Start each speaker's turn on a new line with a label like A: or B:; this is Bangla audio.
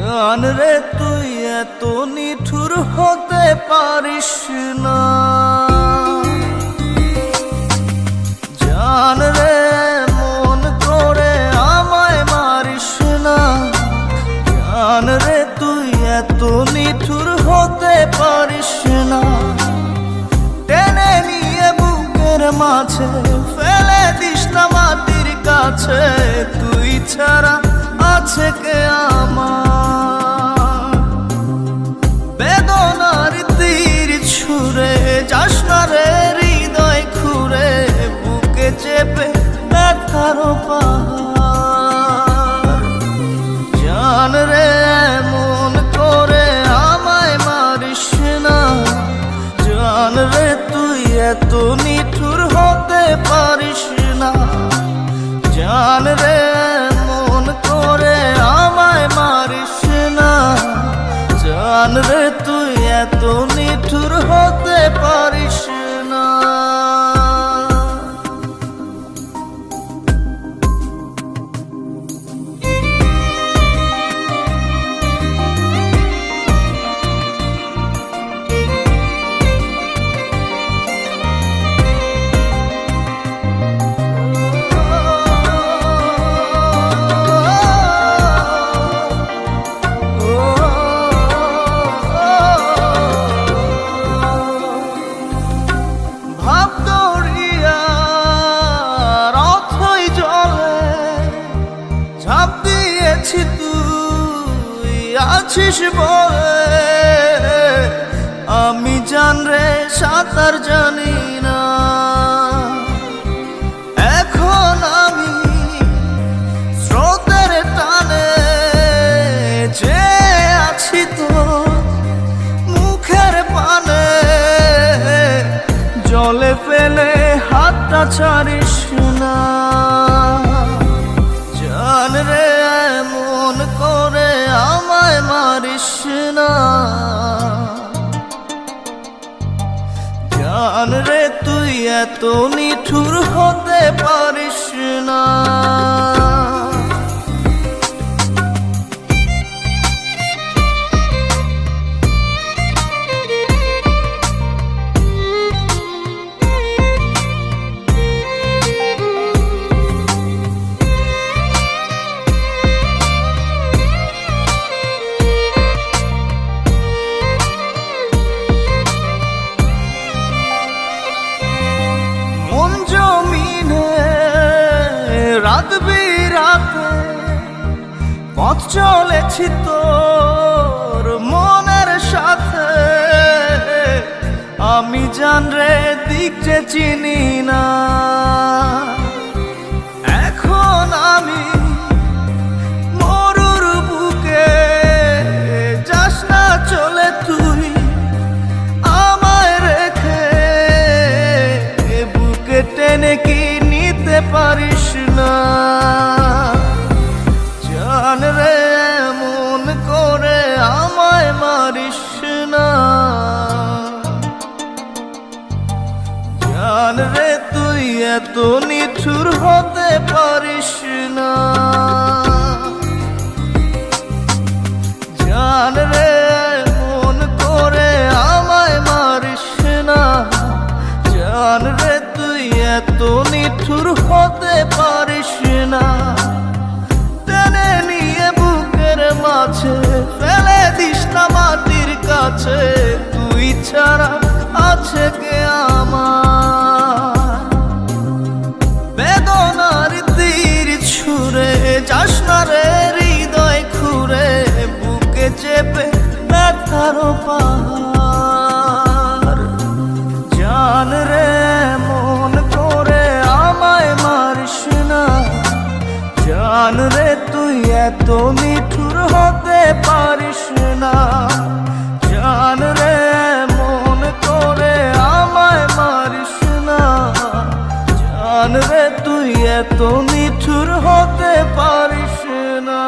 A: জান রে তুই এত নিঠুর হতে পারিস না। জান রে মন করে আমায় মারিস না। জান রে তুই এত নিঠুর হতে পারিস না। টেনে নিয়ে বুকের মাঝে ফেলে দিস না মাটির কাছে। তুই ছাড়া আছে কে আমার? বেদনার তীর ছুঁড়ে যাস না রে হৃদয় খুঁড়ে। বুকে চেপে ব্যথার পাহাড়। জান রে মন করে আমায় মারিস না। জান রে তুই এত নিঠুর হতে পারিস না। জান রে মন করে আমায় মারিস না। জান রে তুই এত নিঠুর হতে পারিস না। ঝাঁপ দিয়েছি তুই আছিস বলে। আমি জান রে সাঁতার জানি না। এখন আমি স্রোতের টানে যে আছি তো মুখের পানে। জলে ফেলে হাতটা ছাড়িস না। জান রে মন করে আমায় মারিস না। জান রে তুই এত নিঠুর হতে পারিস না। রাত বিরাতে পথ চলেছি তোর মনের সাথে। আমি জান রে দিক যে চিনি না। এখন আমি মরুর বুকে। যাস না চলে তুই আমায় রেখে। বুকে টেনে কি নিতে পারিস না? জান রে মন করে আমায় মারিস না। জান রে তুই এত নিঠুর হতে পারিস না। জান রে মন করে আমায় মারিস না। জান রে তুই এত নিঠুর হতে পারিস না। টেনে নিয়ে বুকের মাঝে ফেলে দিস না মাটির কাছে। তুই ছাড়া আছে কে আমার? বেদনার তীর ছুঁড়ে যাস না রে হৃদয় খুঁড়ে। বুকে চেপে ব্যথার পাহাড়। জান রে মন করে আমায় মারিস না। জান রে তুই এত নিঠুর হতে পারিস না। জান রে মন করে আমায় মারিস না। জান রে তুই এত নিঠুর হতে পারিস না।